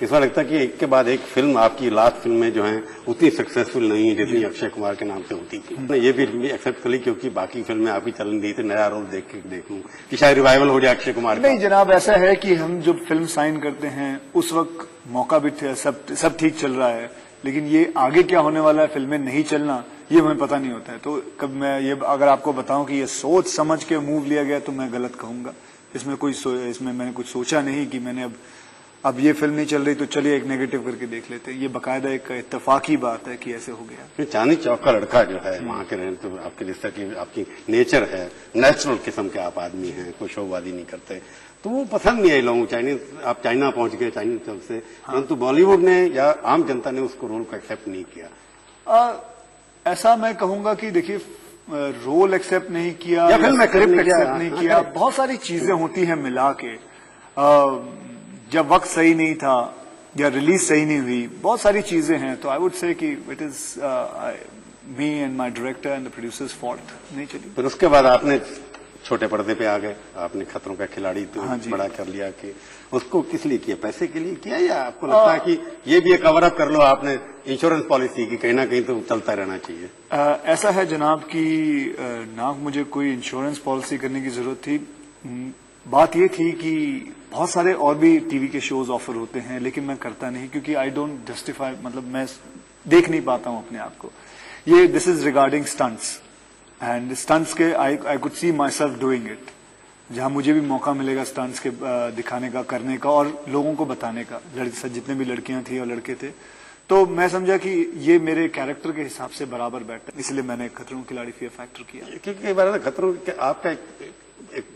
ऐसा लगता है कि एक के बाद एक फिल्म आपकी लास्ट फिल्म में जो है उतनी सक्सेसफुल नहीं है जितनी अक्षय कुमार के नाम से होती थी। मैं ये भी एक्सेप्ट कर ली क्योंकि बाकी फिल्में आपकी चल रही थी, नया रोल देखूं कि शायद रिवाइवल हो जाए अक्षय कुमार का। नहीं जनाब, ऐसा है कि हम जब फिल्म साइन करते हैं उस वक्त मौका भी सब ठीक चल रहा है, लेकिन ये आगे क्या होने वाला है, फिल्में नहीं चलना, ये हमें पता नहीं होता है। तो कब मैं ये अगर आपको बताऊं कि ये सोच समझ के मूव लिया गया तो मैं गलत कहूंगा। इसमें मैंने कुछ सोचा नहीं कि मैंने अब ये फिल्म नहीं चल रही तो चलिए एक नेगेटिव करके देख लेते हैं। ये बकायदा एक इत्तेफाकी बात है कि ऐसे हो गया। चांदनी चौक का लड़का जो है वहाँ के रहने तो आपके रिश्ते की आपकी नेचर है, नेचुरल किस्म के आप आदमी हैं, कोई शोबाजी नहीं करते, तो वो पसंद नहीं आई लोगों चाइनीज। आप चाइना पहुंच गए चाइनीज चौक से, परंतु बॉलीवुड ने या आम जनता ने उसको रोल को एक्सेप्ट नहीं किया। ऐसा मैं कहूंगा कि देखिए, रोल एक्सेप्ट नहीं किया या फिल्म स्क्रिप्ट एक्सेप्ट नहीं किया, बहुत सारी चीजें होती हैं मिला के। जब वक्त सही नहीं था या रिलीज सही नहीं हुई, बहुत सारी चीजें हैं। तो आई वुड से कि it is me and my director and the producers fault, नहीं चली। फिर उसके बाद आपने छोटे पर्दे पे आ गए, आपने खतरों का खिलाड़ी तो बड़ा कर लिया। कि उसको किस लिए किया, पैसे के लिए किया या आपको लगता है कि ये भी एक कवर अप कर लो, आपने इंश्योरेंस पॉलिसी की कहीं ना कहीं तो चलता रहना चाहिए? ऐसा है जनाब कि ना मुझे कोई इंश्योरेंस पॉलिसी करने की जरूरत थी। बात ये थी कि बहुत सारे और भी टीवी के शोज ऑफर होते हैं, लेकिन मैं करता नहीं क्योंकि आई डोंट जस्टिफाई, मतलब मैं देख नहीं पाता हूं अपने आप को। ये this is regarding stunts and stunts के I could see myself doing it. जहां मुझे भी मौका मिलेगा स्टंट्स के दिखाने का, करने का और लोगों को बताने का, जितने भी लड़कियां थी और लड़के थे, तो मैं समझा कि ये मेरे कैरेक्टर के हिसाब से बराबर बैठता है, इसलिए मैंने खतरों के खिलाड़ी फियर फैक्टर किया। क्योंकि कई बार खतरों आपका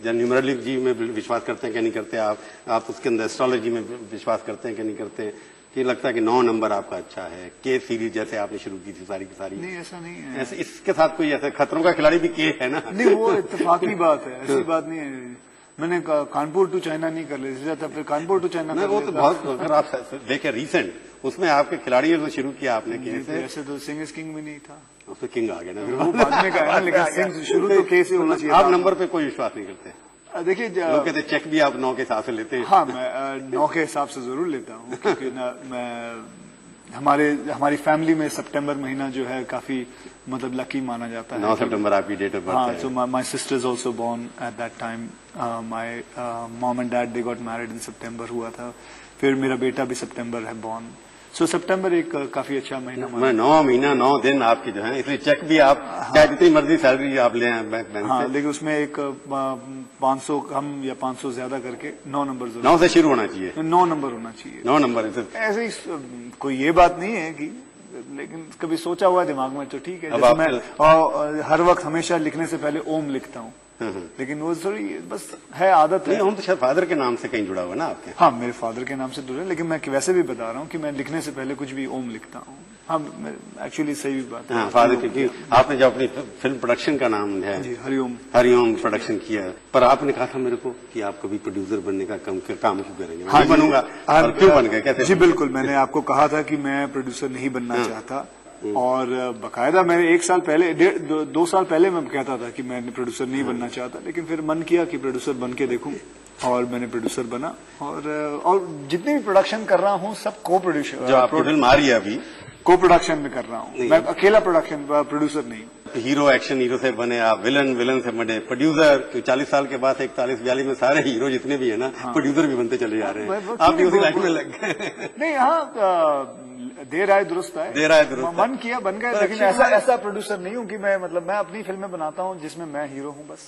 न्यूमरोलॉजी में विश्वास करते हैं कि नहीं करते, आप उसके अंदर एस्ट्रोलॉजी में विश्वास करते हैं कि नहीं करते हैं, कि लगता है कि 9 नंबर आपका अच्छा है, के सीरीज जैसे आपने शुरू की थी सारी की सारी? नहीं, ऐसा नहीं है। ऐसे इसके साथ कोई ऐसा खतरों का खिलाड़ी भी के है ना? नहीं, वो इत्तेफाकी बात है, ऐसी बात नहीं है। मैंने कानपुर टू चाइना नहीं कर ले था, फिर कानपुर टू चाइना कर वो तो बहुत, अगर आप देखें रिसेंट उसमें आपके खिलाड़ी तो शुरू किया आपने के ऐसे तो सिंह इज किंग में नहीं था, उसमें किंग आ गया ना, वो बाद में का है, लेकिन सिंह शुरू तो के से होना चाहिए। आप नंबर पे कोई विश्वास नहीं करते? देखिए, लोग कहते चेक भी आप 9 के हिसाब से लेते हैं? हाँ, मैं 9 के हिसाब से जरूर लेता हूँ, क्योंकि हमारी फैमिली में सितंबर महीना जो है काफी मतलब लकी माना जाता है। 9 सितंबर आपकी डेट ऑफ बर्थ है। So my sister is also born at that time. My mom and dad they got married in September हुआ था। फिर मेरा बेटा भी सितंबर है बोर्न। सो सितंबर एक काफी अच्छा महीना माना। 9 महीना 9 दिन आपके जो है, इसलिए चेक भी आप चाहे जितनी मर्जी सैलरी आप ले बैंक हाँ, से, लेकिन उसमें एक 500 कम या 500 ज्यादा करके 9 नंबर 9 से शुरू होना चाहिए, 9 नंबर होना चाहिए। 9 नंबर ऐसे ही कोई ये बात नहीं है कि, लेकिन कभी सोचा हुआ दिमाग में तो ठीक है। जैसे मैं हर वक्त हमेशा लिखने से पहले ओम लिखता हूँ, लेकिन वो थोड़ी बस है, आदत है। हम तो शायद फादर के नाम से कहीं जुड़ा हुआ ना आपके? हाँ, मेरे फादर के नाम से जुड़े, लेकिन मैं वैसे भी बता रहा हूँ कि मैं लिखने से पहले कुछ भी ओम लिखता हूँ। हाँ, एक्चुअली सही भी बात है। हाँ, फादर, क्योंकि आपने जो अपनी फिल्म प्रोडक्शन का नाम है जी हरिओम प्रोडक्शन किया, पर आपने कहा था मेरे को कि आप कभी प्रोड्यूसर बनने का काम क्यों करेंगे? हाँ, बनूंगा। क्यों बन गए, कैसे? जी बिल्कुल, मैंने आपको कहा था कि मैं प्रोड्यूसर नहीं बनना चाहता, और बकायदा मैंने 1 साल पहले 2 साल पहले मैं कहता था कि मैं प्रोड्यूसर नहीं बनना चाहता, लेकिन फिर मन किया कि प्रोड्यूसर बन के देखूं, और मैंने प्रोड्यूसर बना। और जितनी भी प्रोडक्शन कर रहा हूं सब को प्रोड्यूसर, जो आपकी फिल्म आ रही है अभी, को प्रोडक्शन में कर रहा हूं, मैं अकेला प्रोड्यूसर नहीं। हीरो, एक्शन हीरो से बने आप, विलन से बने प्रोड्यूसर। 40 साल के बाद 41-42 में सारे हीरो जितने भी है ना, प्रोड्यूसर भी बनते चले जा रहे हैं। आप भी उसी लाइन में लग गए? नहीं, हाँ, देर आए दुरुस्त आए। मन किया, बन गए, लेकिन ऐसा प्रोड्यूसर नहीं हूँ कि मैं अपनी फिल्में बनाता हूँ जिसमें मैं हीरो हूँ बस।